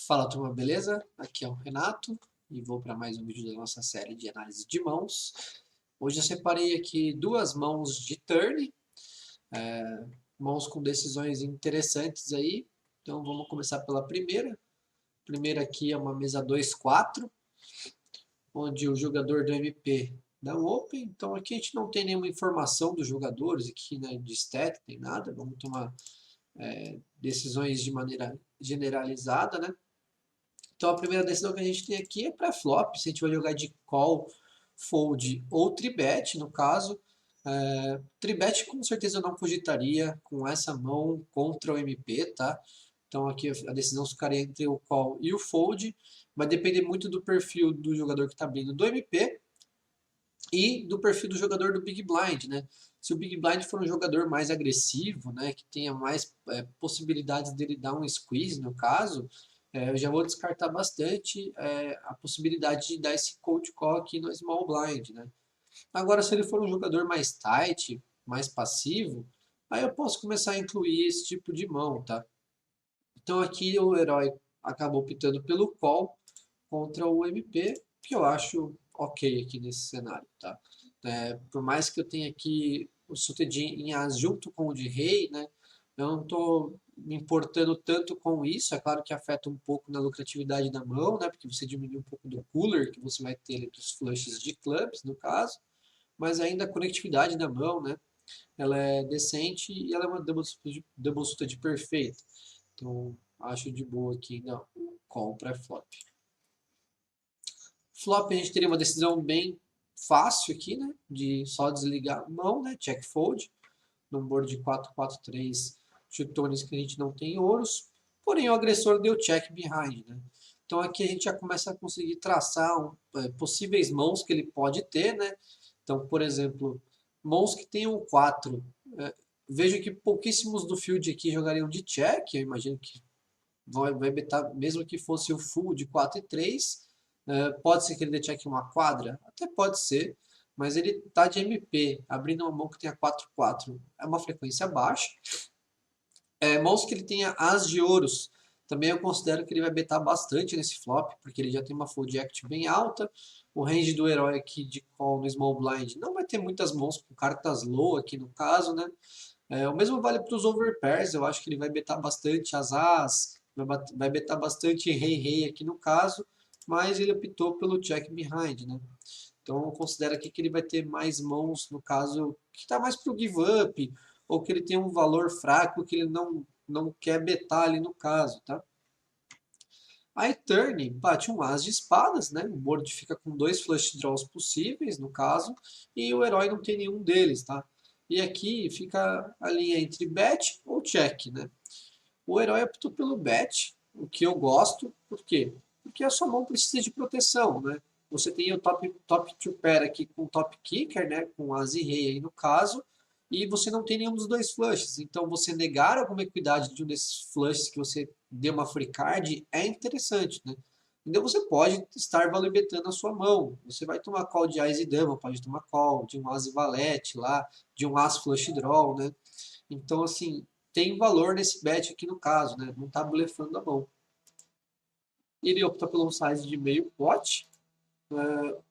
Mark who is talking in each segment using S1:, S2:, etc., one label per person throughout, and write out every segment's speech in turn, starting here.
S1: Fala turma, beleza? Aqui é o Renato e vou para mais um vídeo da nossa série de análise de mãos. Hoje eu separei aqui duas mãos de turn, mãos com decisões interessantes aí. Então vamos começar pela primeira. A primeira aqui é uma mesa 2-4, onde o jogador do MP dá um open. Então aqui a gente não tem nenhuma informação dos jogadores aqui, né, de stat, nem nada. Vamos tomar decisões de maneira generalizada, né? Então a primeira decisão que a gente tem aqui é pré-flop, se a gente vai jogar de call, fold ou tribet, no caso. Tribet com certeza eu não cogitaria com essa mão contra o MP, tá? Então aqui a decisão ficaria entre o call e o fold, vai depender muito do perfil do jogador que está abrindo do MP e do perfil do jogador do Big Blind, né? Se o Big Blind for um jogador mais agressivo, né, que tenha mais possibilidades dele dar um squeeze, no caso, eu já vou descartar bastante a possibilidade de dar esse cold call aqui no small blind, né? Agora, se ele for um jogador mais tight, mais passivo, aí eu posso começar a incluir esse tipo de mão, tá? Então aqui o herói acabou optando pelo call contra o MP, que eu acho ok aqui nesse cenário, tá? Por mais que eu tenha aqui o suited em as junto com o de rei, né? Eu não estou me importando tanto com isso, é claro que afeta um pouco na lucratividade da mão, né? Porque você diminui um pouco do cooler que você vai ter entre os flushes de clubs, no caso, mas ainda a conectividade da mão, né? Ela é decente e ela é uma double suited perfeita. Então, acho de boa aqui, não, call pré-flop. Flop a gente teria uma decisão bem fácil aqui, né? De só desligar a mão, né? Check fold. Num board de 4-4-3, chutones que a gente não tem ouros. Porém, o agressor deu check behind, né? Então aqui a gente já começa a conseguir traçar possíveis mãos que ele pode ter, né? Então, por exemplo, mãos que tenham 4. Vejo que pouquíssimos do field aqui jogariam de check. Eu imagino que vai betar, mesmo que fosse o full de 4 e 3, pode ser que ele dê check uma quadra? Até pode ser, mas ele está de MP, abrindo uma mão que tenha 4-4, é uma frequência baixa. Mãos que ele tenha as de ouros, também eu considero que ele vai betar bastante nesse flop, porque ele já tem uma fold act bem alta. O range do herói aqui de call no small blind não vai ter muitas mãos com cartas low aqui no caso, né? O mesmo vale para os overpairs, eu acho que ele vai betar bastante as as, vai betar bastante rei-rei aqui no caso, mas ele optou pelo check behind, né? Então eu considero aqui que ele vai ter mais mãos, no caso, que está mais para o give up, ou que ele tem um valor fraco que ele não quer betar ali no caso, tá? Aí turn bate um as de espadas, né? O board fica com 2 flush draws possíveis, no caso, e o herói não tem nenhum deles, tá? E aqui fica a linha entre bet ou check, né? O herói optou pelo bet, o que eu gosto, por quê? Porque a sua mão precisa de proteção, né? Você tem o top two pair aqui com o top kicker, né? Com as e rei aí no caso, e você não tem nenhum dos dois flushes. Então você negar alguma equidade de um desses flushes que você deu uma free card é interessante, né? Então você pode estar value betando a sua mão. Você vai tomar call de as e dama, pode tomar call de um as e valete lá, de um as flush draw, né? Então assim, tem valor nesse bet aqui no caso, né? Não está blefando a mão. Ele opta pelo size de meio pote.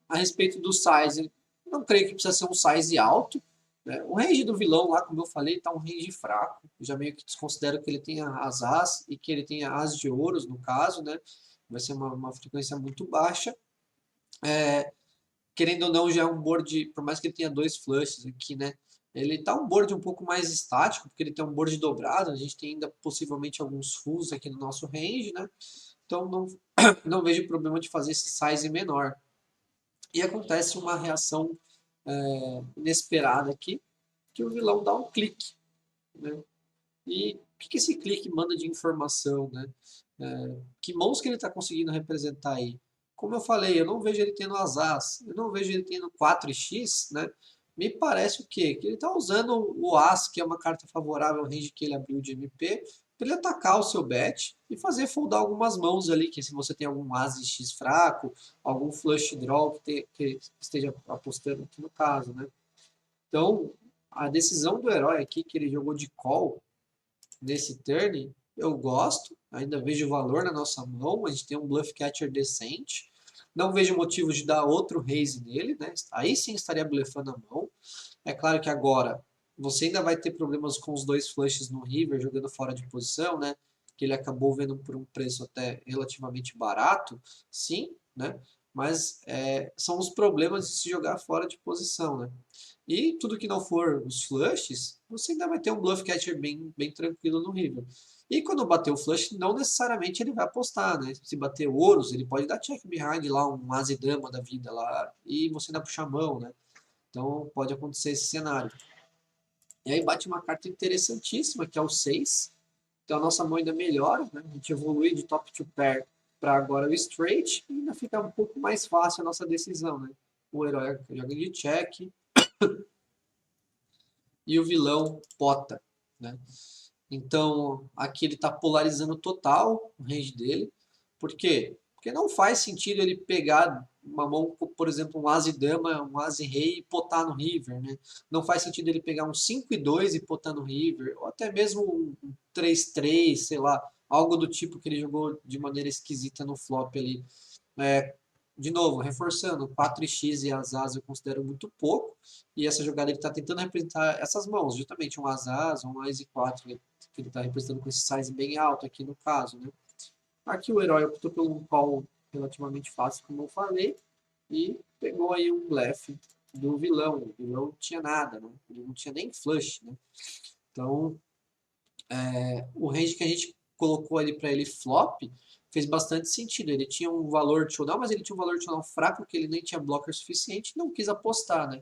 S1: A respeito do size, não creio que precisa ser um size alto. Né? O range do vilão lá, como eu falei, está um range fraco. Eu já meio que desconsidero que ele tenha as as e que ele tenha as de ouros, no caso, né? Vai ser uma frequência muito baixa. Querendo ou não, já é um board, por mais que ele tenha dois flushes aqui, né? Ele tá um board um pouco mais estático, porque ele tem um board dobrado, a gente tem ainda possivelmente alguns fulls aqui no nosso range, né? Então não vejo problema de fazer esse size menor. E acontece uma reação inesperada aqui, que o vilão dá um clique, né? E o que esse clique manda de informação, né? Que mãos que ele está conseguindo representar aí? Como eu falei, eu não vejo ele tendo as as, eu não vejo ele tendo 4x, né? Me parece o quê? Que ele está usando o as, que é uma carta favorável ao range que ele abriu de MP, para ele atacar o seu bet e fazer foldar algumas mãos ali, que se você tem algum as de x fraco, algum flush draw que esteja apostando aqui no caso, né? Então, a decisão do herói aqui, que ele jogou de call nesse turn, eu gosto, ainda vejo valor na nossa mão, a gente tem um bluff catcher decente. Não vejo motivo de dar outro raise nele, né? Aí sim estaria blefando a mão. É claro que agora você ainda vai ter problemas com os dois flushes no river, jogando fora de posição, né? Que ele acabou vendo por um preço até relativamente barato, sim, né? Mas são os problemas de se jogar fora de posição, né? E tudo que não for os flushes, você ainda vai ter um bluff catcher bem tranquilo no river. E quando bater o flush, não necessariamente ele vai apostar, né? Se bater ouros, ele pode dar check behind lá, um as e dama da vida lá, e você ainda puxar a mão, né? Então pode acontecer esse cenário. E aí bate uma carta interessantíssima, que é o 6. Então a nossa mão ainda melhora, né? A gente evolui de top to pair para agora o straight, e ainda fica um pouco mais fácil a nossa decisão, né? O herói joga de check e o vilão pota, né? Então, aqui ele está polarizando total o range dele. Por quê? Porque não faz sentido ele pegar uma mão, por exemplo, um as e dama, um as e rei e potar no river, né? Não faz sentido ele pegar um 5 e 2 e potar no river, ou até mesmo um 3-3, sei lá, algo do tipo que ele jogou de maneira esquisita no flop ali. É, de novo, reforçando, 4x e as eu considero muito pouco, e essa jogada ele está tentando representar essas mãos, justamente um as, um as e 4, que ele está representando com esse size bem alto aqui no caso, né? Aqui o herói optou por um call relativamente fácil, como eu falei, e pegou aí um blefe do vilão. O vilão não tinha nada, né? Ele não tinha nem flush, né? Então, o range que a gente colocou ali para ele flop fez bastante sentido. Ele tinha um valor de showdown, mas ele tinha um valor de showdown fraco, que ele nem tinha blocker suficiente e não quis apostar, né?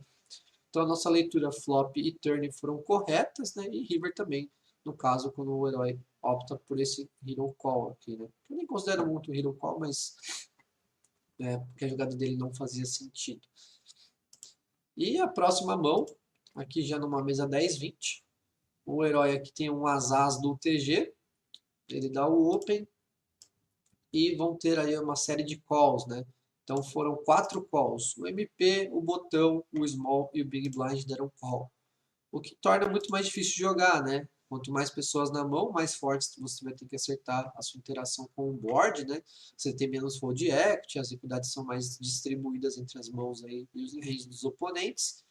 S1: Então a nossa leitura flop e turn foram corretas, né? E river também, no caso, quando o herói opta por esse hero call aqui, né? Eu nem considero muito hero call, mas porque a jogada dele não fazia sentido. E a próxima mão, aqui já numa mesa 10-20, o herói aqui tem um as do TG, ele dá o open, e vão ter aí uma série de calls, né? Então foram 4 calls. O MP, o botão, o small e o big blind deram call. O que torna muito mais difícil de jogar, né? Quanto mais pessoas na mão, mais fortes você vai ter que acertar a sua interação com o board, né? Você tem menos fold equity, as equidades são mais distribuídas entre as mãos aí e os ranges dos oponentes.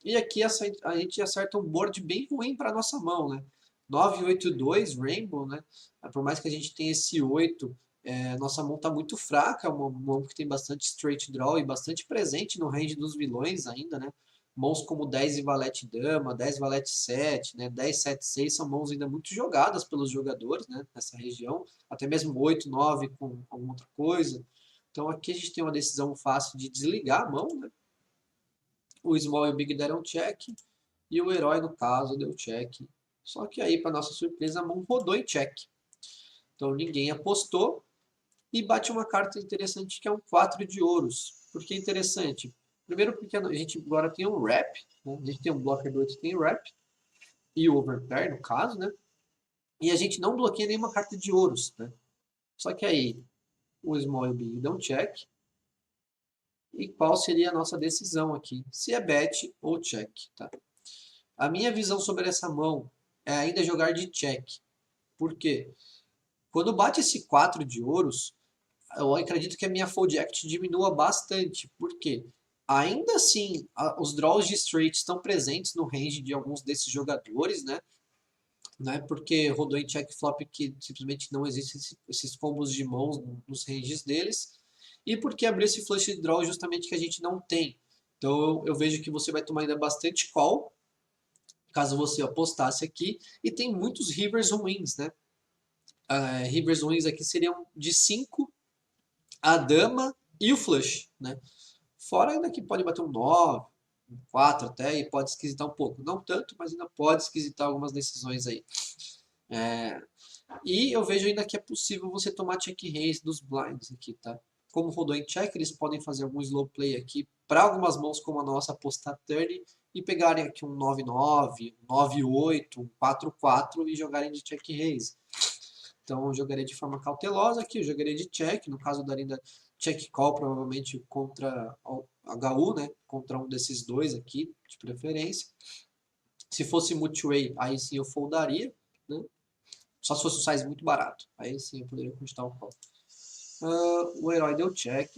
S1: E aqui a gente acerta um board bem ruim para nossa mão, né? 9-8-2, Rainbow, né? Por mais que a gente tenha esse 8, nossa mão está muito fraca, é uma mão que tem bastante straight draw e bastante presente no range dos vilões ainda, né? Mãos como 10 e valete dama, 10 valete 7, né? 10, 7, 6 são mãos ainda muito jogadas pelos jogadores, né? Nessa região, até mesmo 8, 9 com alguma outra coisa. Então aqui a gente tem uma decisão fácil de desligar a mão, né? O small e o big deram check, e o herói, no caso, deu check. Só que aí, para nossa surpresa, a mão rodou em check. Então ninguém apostou, e bate uma carta interessante que é um 4 de ouros. Por que interessante? Primeiro porque a gente agora tem um wrap, né? A gente tem um blocker do 8 que tem wrap, e o overpair, no caso, né? E a gente não bloqueia nenhuma carta de ouros, né? Só que aí, o small e o big dão check, e qual seria a nossa decisão aqui? Se é bet ou check, tá? A minha visão sobre essa mão é ainda jogar de check. Por quê? Quando bate esse 4 de ouros, eu acredito que a minha fold act diminua bastante. Por quê? Ainda assim, os draws de straight estão presentes no range de alguns desses jogadores, né? Porque rodou em check flop que simplesmente não existem esses combos de mãos nos ranges deles. E porque abriu esse flush de draw justamente que a gente não tem. Então eu vejo que você vai tomar ainda bastante call, caso você apostasse aqui, e tem muitos rivers ruins, né? Rivers ruins aqui seriam de 5, a dama e o flush, né? Fora ainda que pode bater um 9, um 4 até, e pode esquisitar um pouco. Não tanto, mas ainda pode esquisitar algumas decisões aí. E eu vejo ainda que é possível você tomar check raise dos blinds aqui, tá? Como rodou em check, eles podem fazer algum slow play aqui para algumas mãos como a nossa, apostar turn e pegarem aqui um 9-9, um 9-8, um 4-4 e jogarem de check raise. Então eu jogaria de forma cautelosa aqui, eu jogaria de check, no caso daria ainda check call provavelmente contra HU, né? Contra um desses dois aqui, de preferência. Se fosse multi-way, aí sim eu foldaria, né? Só se fosse um size muito barato. Aí sim eu poderia continuar o call. O herói deu check.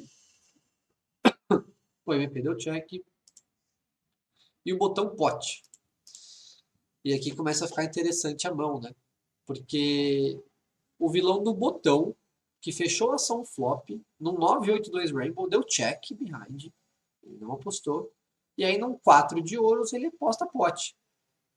S1: O MP deu check. E o botão pot. E aqui começa a ficar interessante a mão, né? Porque o vilão do botão, que fechou a ação flop, num 982 Rainbow, deu check behind. Ele não apostou. E aí num 4 de ouros ele aposta pot.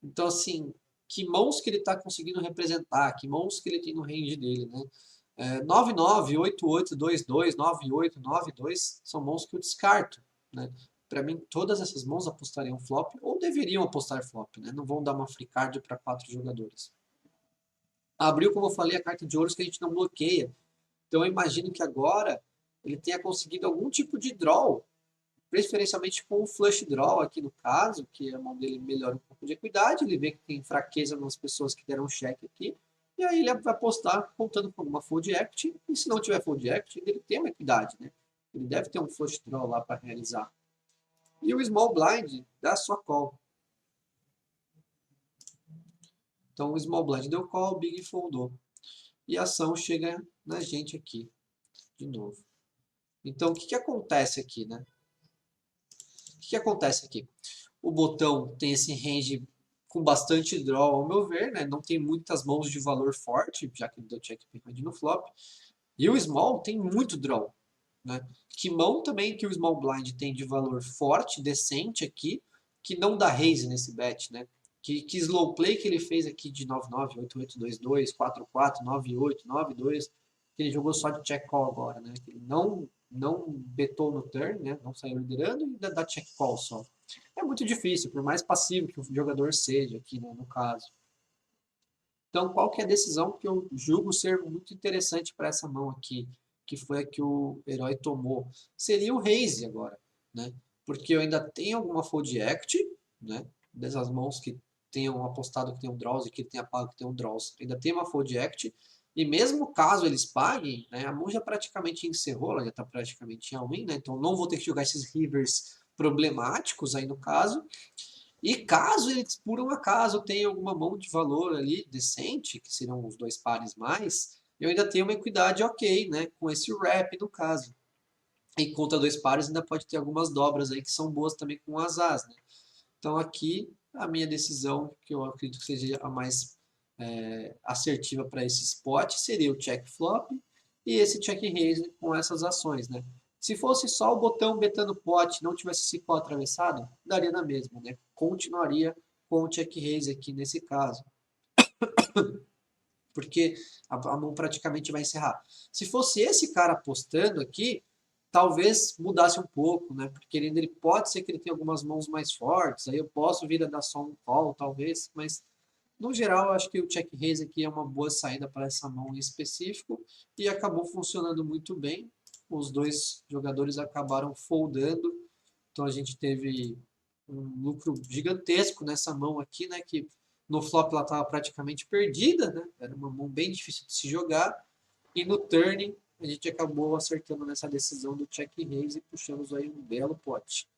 S1: Então, assim, que mãos que ele está conseguindo representar, que mãos que ele tem no range dele, né? 9-9, 8-8, 2-2, 9-8, 9-2 são mãos que eu descarto, né? Para mim, todas essas mãos apostariam flop ou deveriam apostar flop, né? Não vão dar uma free card para 4 jogadores. Abriu, como eu falei, a carta de ouros que a gente não bloqueia. Então, eu imagino que agora ele tenha conseguido algum tipo de draw, preferencialmente com o flush draw aqui no caso, que a mão dele melhora um pouco de equidade, ele vê que tem fraqueza nas pessoas que deram cheque aqui, e aí ele vai apostar contando com alguma fold equity, e se não tiver fold equity, ele tem uma equidade, né? Ele deve ter um flush draw lá para realizar. E o small blind dá sua call. Então o small blind deu call, o big foldou. E a ação chega na gente aqui, de novo. Então o que acontece aqui, né? O que acontece aqui? O botão tem esse range com bastante draw, ao meu ver, né? Não tem muitas mãos de valor forte, já que ele deu check behind no flop. E o small tem muito draw, né? Que mão também que o small blind tem de valor forte, decente aqui, que não dá raise nesse bet, né? Que slow play que ele fez aqui de 9-9, 8-8, 2-2, 4-4, 9-8, 9-2, que ele jogou só de check call agora, né? Ele não betou no turn, né? Não saiu liderando e ainda dá check call só. É muito difícil, por mais passivo que o jogador seja aqui, né, no caso. Então, qual que é a decisão que eu julgo ser muito interessante para essa mão aqui, que foi a que o herói tomou? Seria o raise agora, né? Porque eu ainda tenho alguma fold equity, né? Dessas mãos que tenham apostado que tem um draws e que tenha pago que tem um draws. Ainda tem uma fold equity. E mesmo caso eles paguem, né, a mão já praticamente encerrou, ela já está praticamente em all-in, né? Então não vou ter que jogar esses rivers problemáticos aí no caso. E caso eles, por um acaso, tenham alguma mão de valor ali decente, que serão os dois pares mais, eu ainda tenho uma equidade ok, né? Com esse wrap no caso. E contra dois pares ainda pode ter algumas dobras aí que são boas também com as as, né? Então aqui a minha decisão, que eu acredito que seja a mais assertiva para esse spot, seria o check flop e esse check raise com essas ações, né? Se fosse só o botão betando pot, não tivesse esse call atravessado, daria na mesma, né? Continuaria com o check raise aqui nesse caso. Porque a mão praticamente vai encerrar. Se fosse esse cara apostando aqui, talvez mudasse um pouco, né? Porque ele pode ser que ele tenha algumas mãos mais fortes, aí eu posso vir a dar só um call, talvez, mas no geral, eu acho que o check raise aqui é uma boa saída para essa mão em específico e acabou funcionando muito bem. Os dois jogadores acabaram foldando, então a gente teve um lucro gigantesco nessa mão aqui, né? Que no flop ela estava praticamente perdida, né? Era uma mão bem difícil de se jogar. E no turn a gente acabou acertando nessa decisão do check raise e puxamos aí um belo pote.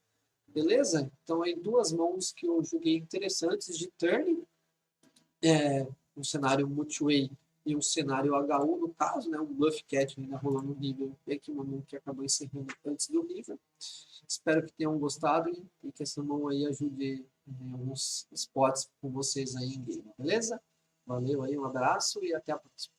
S1: Beleza? Então aí duas mãos que eu julguei interessantes de turn, um cenário multiway e um cenário HU, no caso, né, um bluff cat ainda rolando no nível, e aqui uma mão que acabou encerrando antes do nível. Espero que tenham gostado e que essa mão aí ajude em alguns spots com vocês aí em game, beleza? Valeu aí, um abraço e até a próxima.